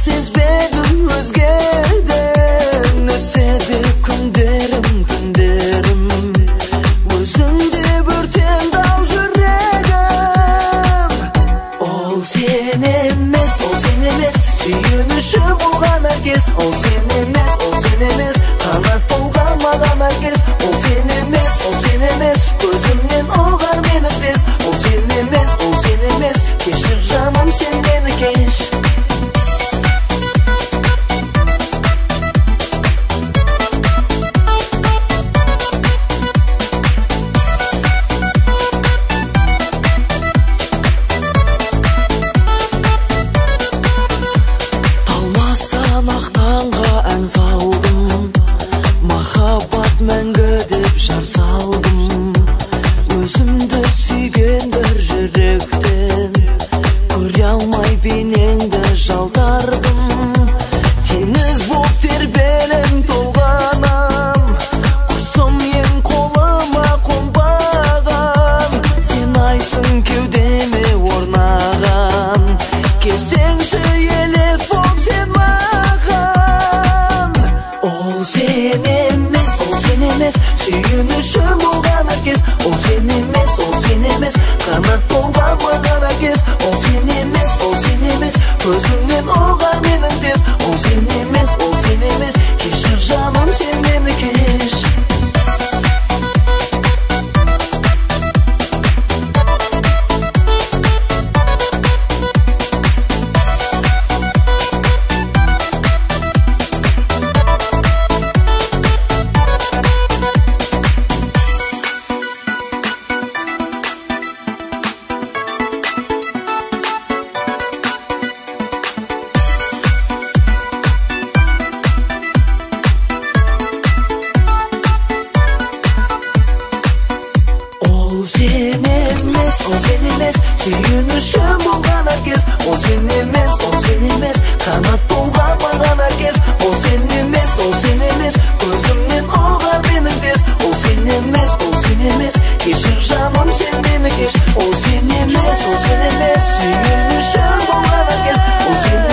сезбедім өзгеден, өтседі күндерім, түндерім, өзіңде өртенді ау жүрегім. Ол сен емес, сүйініші болған әркез. Ол сен емес, қанат болған маған әркез. Ол сен емес, көзімнен ұғар мені тез. Ол сен емес, кешір жаным сен мені кеш. Талмастан ақтанға ән салдым, махаббат мәңгі деп жар салдым. Өзімді сүйген бір жүректен, көре алмай бейнеңді жалтардым. Теңіз боп тербелім толғанам, құсым ең қолыма қонбаған. Сен айсың кеудеме орнаған, келсеңші елес боп сен маған. Ол сен емес, сүйініші болған әркез. Ол сен емес, қанат болған маған әркез. Ол сен емес, көзімнен ұғар менің тез. Ол сен емес, кешір жаным сен мені кеш. Ол сен емес, сүйініші болған әркез. Ол сен емес, қанат болған маған әркез. Ол сен емес, көзімнен ұғар менің тез. Ол сен емес, кешір жаным сен мені кеш. Ол сен емес, сүйініші болған әркез. Ол сен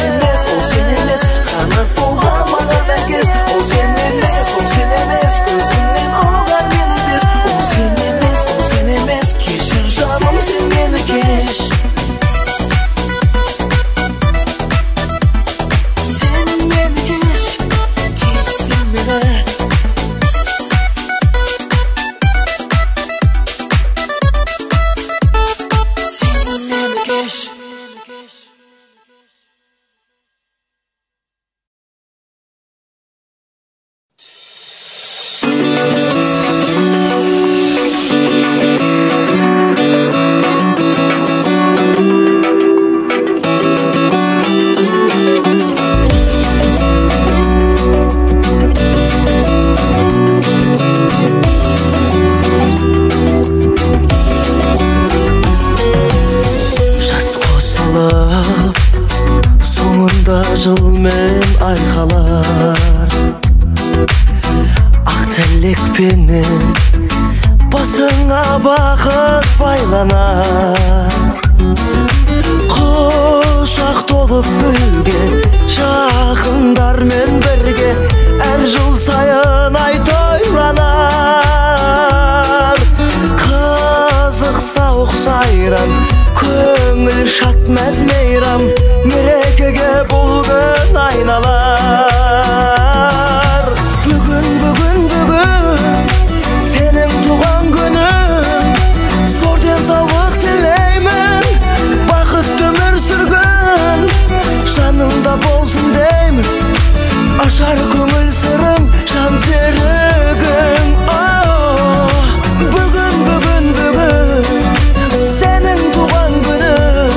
емес, қанат болған маған әркез. Ол сен емес, көзімнен ұғар менің тез. Ол сен емес, кешір жаным сен мені кеш. Сен мені кеш, кешсін мені. Сен мені кеш. Соңында жыл мен айқалар, ақ тілекпенен басыңа бақыт байланар. Құшақ толып гүлге, жақындармен бірге, әр жыл сайын ай тойланар. Қызық сауық сайран, көңіл шат мәз мейрам, мерекеге бұл күн айналар. Бүгін сенің туған күнің, зор денсаулық тілеймін, бақытты өмір сүргін жаныңда болсын деймін. Ашар көңіл сырым, жан серігің. Бүгін сенің туған күнің,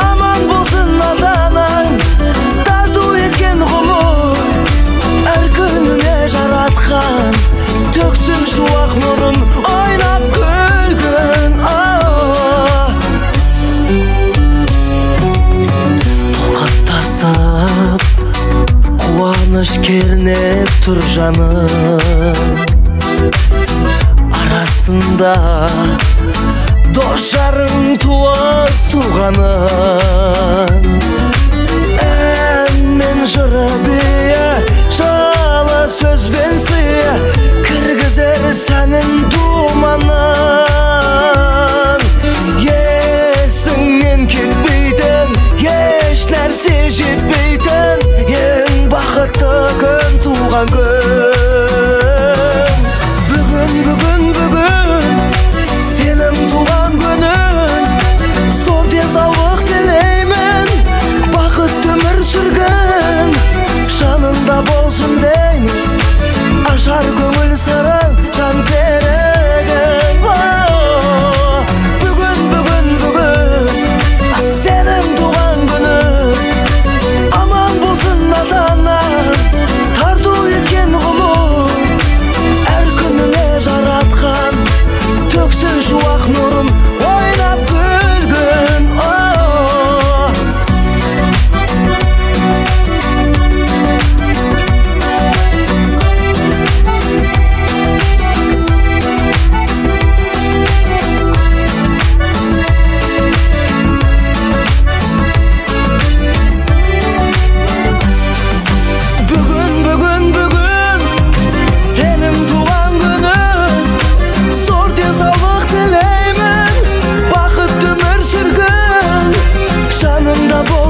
аман болсын ата-анаң, тарту еткен ғұмыр, әр күніне жаратқан, төксін шуақ нұрын, ойнап күлгін. Толқаттасып, қуаныш кернеп тұр жаным, арасында дос жарың туыс туғаның. Ән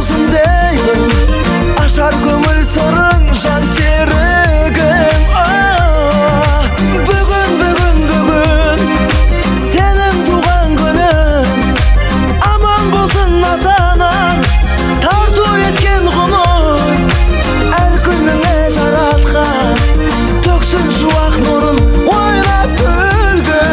болсын деймін, ашар көңіл сырың жан серігің. Бүгін сенің туған күнің, аман болсын ата-анаң, тарту еткен ғұмыр, әр күніңе жаратқан төксін шуақ нұрын ойлап күлгін.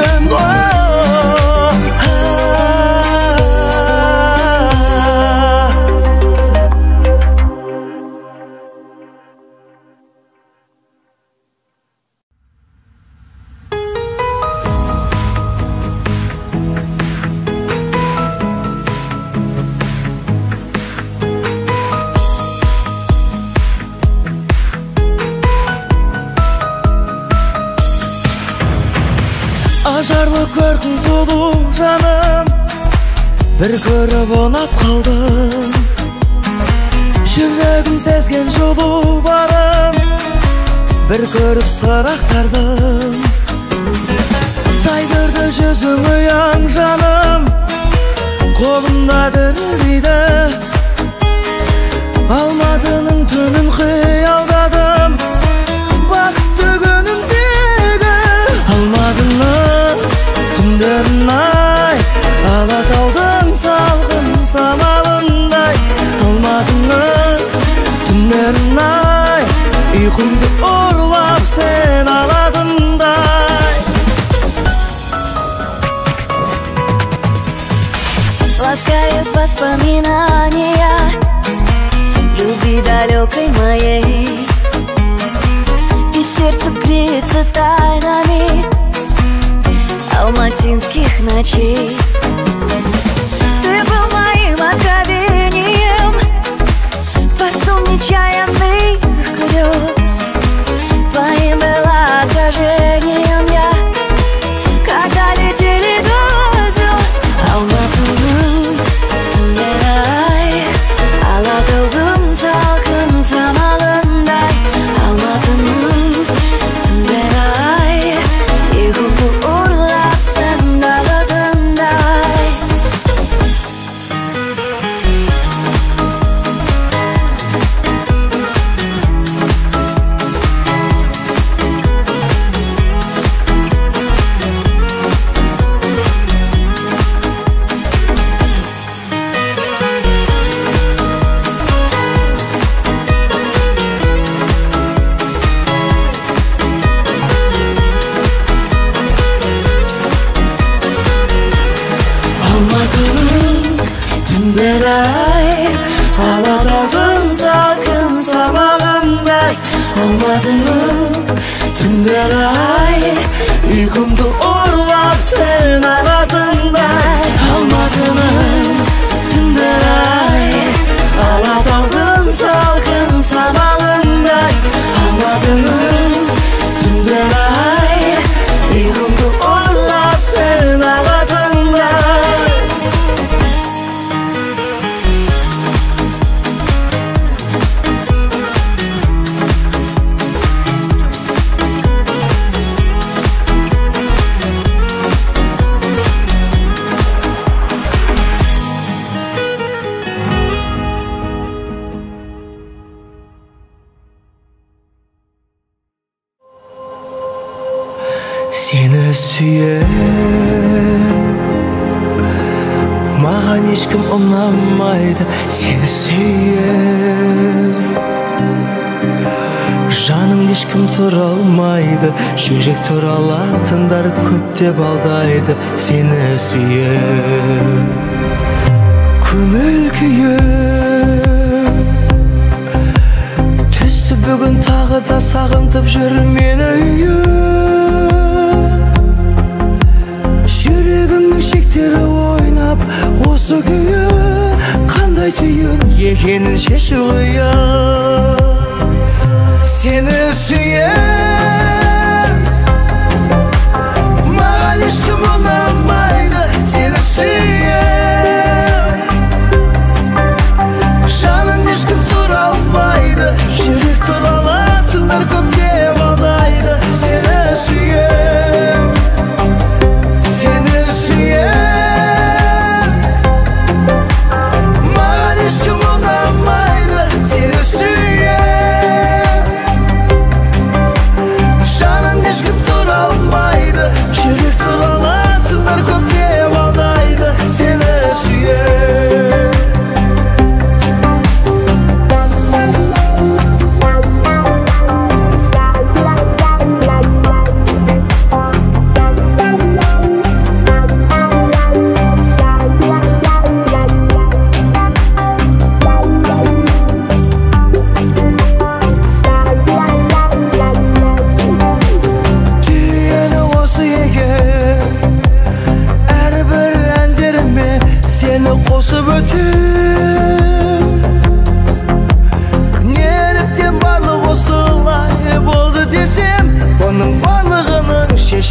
Ажарлы көркің сұлу жаным, бір көріп ұнап қалдым. Жүрегім сезген жылу барым, бір көріп сырақтардым. Тайдырды жүзің ұяң жаным, қолымда дірілдейді. Алматының түнін қиялдадым, бақытты күнімдегі. Алматының түндерін ай, Алатаудың салқын самалындай. Алматының түндерін ай, ұйқымды ұрлап сен алатындай. Ласкают воспоминания любви далекой моей, и сердце греется тайнами алматинских ночей. Ты был моим откровением, творцом нечаянных грез. Твоим было отражением я, когда летели до звезд. Алматының түндері-ай, Алатаудың салқын самалындай. Алматының түндері-ай, ұйқымды ұрлап сен алатындай. Алатаудың салқын самалындай. Алматының түндері-ай, ұйқымды ұрлап сен алатындай. Алматының түндері-ай, Алатаудың салқын самалындай. Алматының түндері-ай, ұйқымды ұрлап сен алатындай. Сені сүйем, маған ешкім ұнамайды. Сені сүйем, жаның ешкім тұра алмайды. Жүрек тұра алатындар көп деп алдайды. Сені сүйем, көңіл күйім түсті бүгін тағы да сағынтып жүр мені үйім. Жүрегімнің шектері ойнап, осы күйі қандай түйін екенін шешу қиын. Сені сүйем, маған ешкім ұнамайды. Сені сүйем, жаның ешкім тұра алмайды. Жүрек тұра алатындар көп деп алдайды. Сені сүйем, маған ешкім ұнамайды.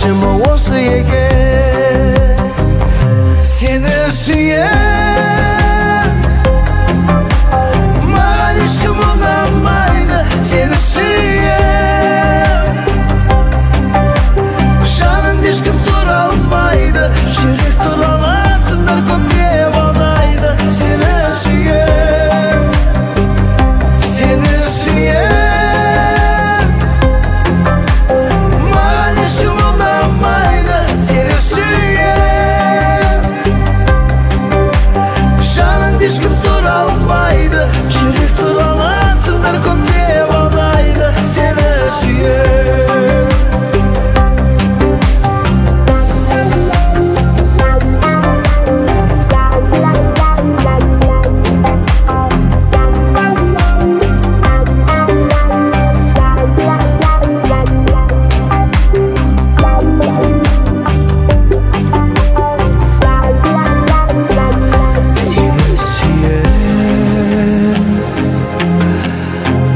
Yaşıma osu egen Seni süyen Mağan işkim unamaydı Seni süyen Şanın dişkim duralmaydı Şirik duralatınlar köpüye bağlaydı Seni süyen Seni süyen Mağan işkim unamaydı Seni süyen Şanın dişkim duralmaydı Şirik duralatınlar köpüye bağlaydı Seni süyen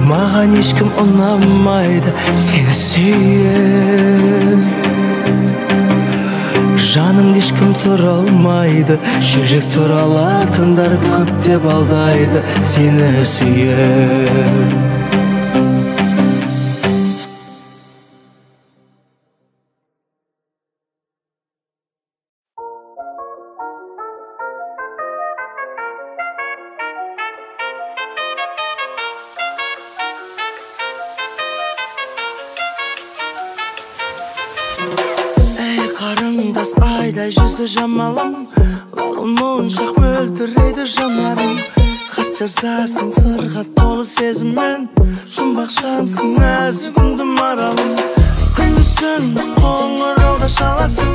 Mağan işkim unamaydı Seni süyen Жаның ешкім тұралмайды Жүрек туралатындар көптеп алдайды Сені сүйем Қарындас айдай жүзді жамалым Лағыл моншақ мөлдірейді жанарым Хат жазасың сырға толы сезіммен Жұмбақ жансың нәзігімді маралым Күндіз түн қоңырауда шаласың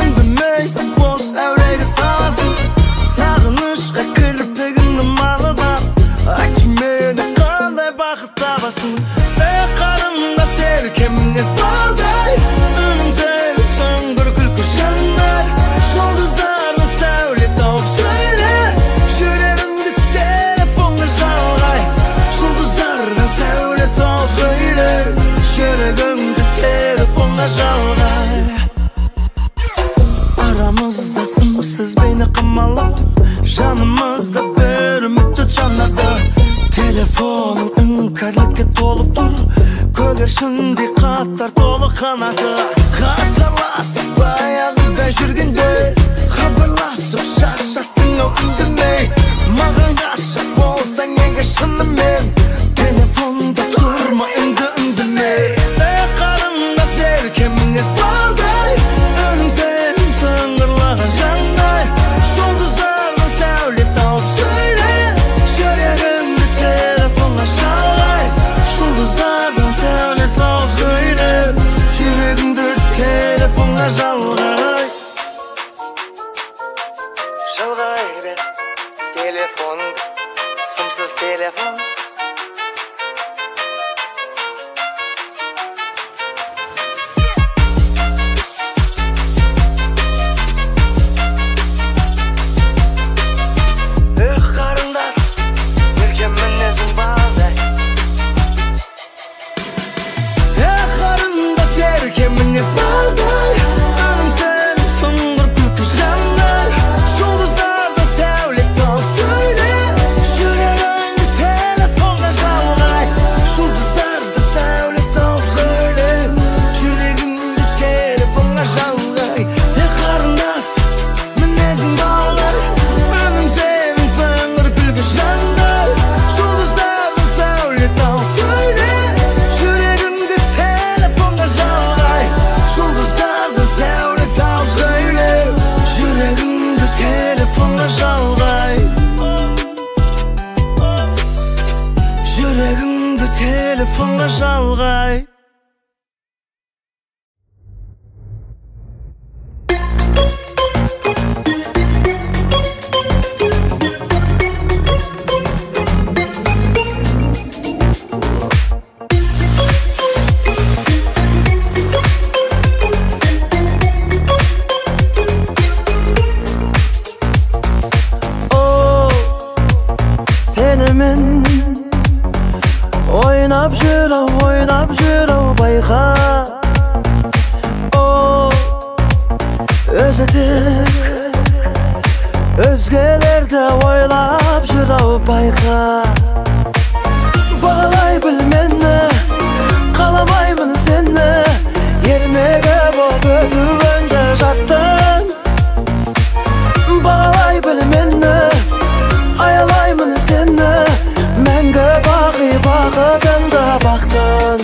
Үндемейсің бос әуреге саласың Сағынышқа кірпігіңді малып Айтшы мені қандай бақыт табасың Қарындас еркем мінез балдай Үнің сенің сөңгір күлкі жандар Жұлдыздардың сәуле тауып сөйле Жүрегімді телефонға жалғай Жұлдыздардың сәуле тауып сөйле Жүрегімді телефонға жалғай Арамызда сымсыз бейне қамалы Жанымызда бір үмітті жанады Телефоның үңкәрлікке толып тұр Көгершіндей қаттар толы қанаты Қатарласып баяғыда жүргенде Хабарласып шаршаттың-ау үндемей Маған ғашық болсаң егер шынымен Телефонда тұрма үндемей Қарындас еркем мінез балдай Үнің сенің сыңғырлаған жандай Жұлдыздардың сәуле тауып сөйле Жүрегімді телефонға жалғай Жұлдыздардың сәуле тауып сөйле Жүрегімді телефонға жалғай Жалғай бер телефон Сымсыз телефон Қарындас еркем мінезің балдай Қарындас еркем мінез балдай Үнің сенің сұңғыр күлкі жандар Жұлдыздардың сәуле тауып сөйле Жүрегімді телефонға жалғай Жұлдыздардың сәуле тауып сөйле Жүрегімді телефонға жалғай Қарындас мінезің балдай Үнің сенің сұңғыр күлкі жандар Жұлдыздардың сәуле тауып сөйле Жүрегімді телефонға жалғай Жұлдыздардың сәуле тауып сөйле Жүрегімді телефонға жалғай Жүрегімді телефонға жалғай Oyunap jüra багытыңда бактың.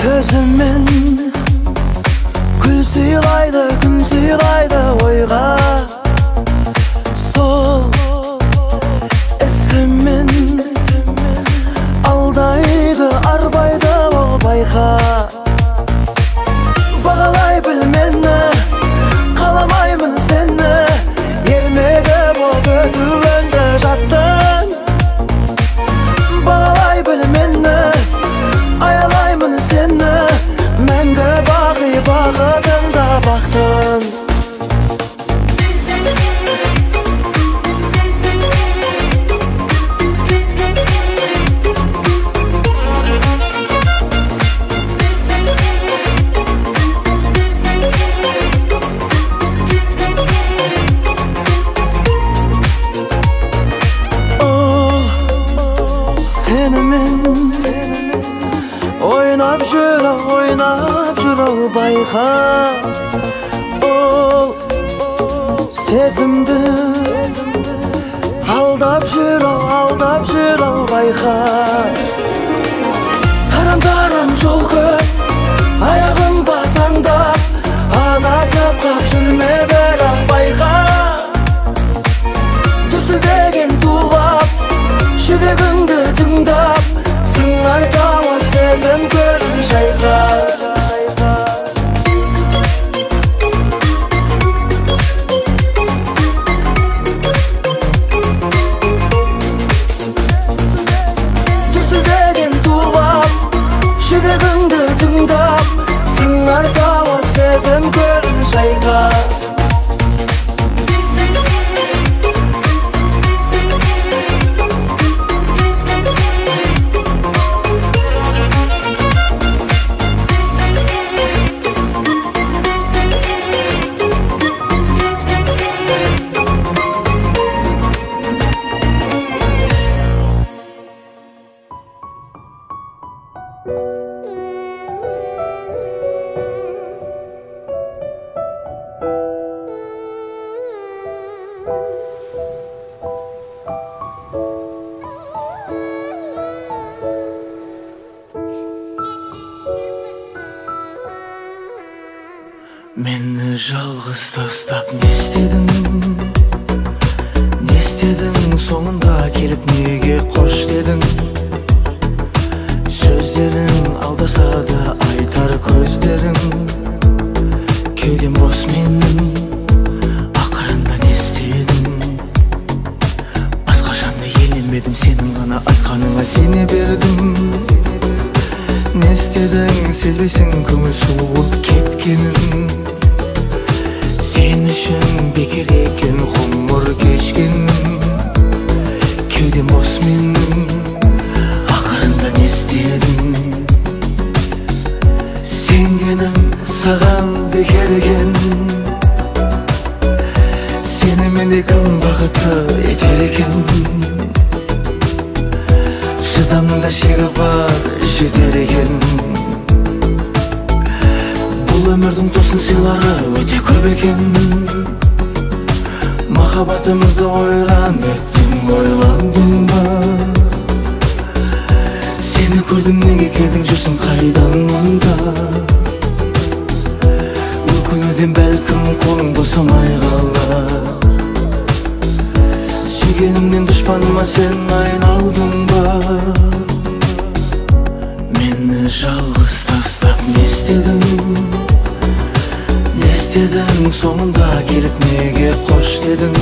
Sözümün gül suylaydı, gün suylaydı oyga. Sol esimin aldaydı, arbaydı o bayga. Bağlay bil meni, kalamaymin seni. Yermege bol ötüvende jattın. Bağlay bil meni, ayalaymin seni. Menge bağı bağıtыңda baktın. Oynap jüro bayga. Ol sezimdi aldap jüro bayga. Taram jol köp ayagın basandap, adasıp kap jürme berak bayga. Düsüldegen tuğap жүрегіңді тыңдап, сыңар тауып сезім көрін шайқап. Дүсілдеген туғап, жүрегіңді тыңдап, сыңар тауып сезім көрін шайқап. Meni жалғыз тастап не істедің, соңында келіп неге қош дедің. Сөздерің алдаса да айтар көздерің, кеудем бос менің, ақырында не істедің. Басқа жанды елемедім, сенің ғана айтқаныңа сене бердім. Не істедің, сезбейсің көңіл суып кеткенін. Sen үшін бекер екен ғұмыр кешкенім. Кеудем бос менің, ақырында не істедің. Сенгенім саған бекер екен. Сені менде кім бақытты етер екен. Шыдамда шегі бар жетер екен. Бұл өмірдің тосын сыйлары өте көп екен. Махаббатымызды ойран еттің, ойландың ба? Сені көрдім, неге келдің, жүрсің қайдан мұнда? Өкінуден бәлкім қолың босамай қалар. Сүйгенімнен дұшпаныма сен айналдың ба? Мені жалғыз тастап не істедің? Соңында келіп неге қош дедің.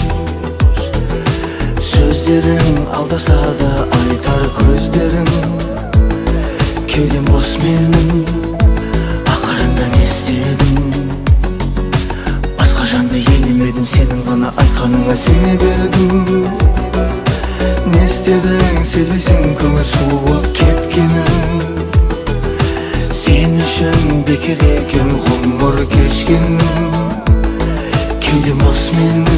Сөздерің алдаса да айтар көздерің, кеудем бос менің, ақырында не істедің. Басқа жанды елемедім, сенің ғана айтқаныңа сене бердім. Не істедің, сезбейсің көңіл суып кеткенін. Sen үшін бекер екен ғұмыр кешкенім. Кеудем бос менің,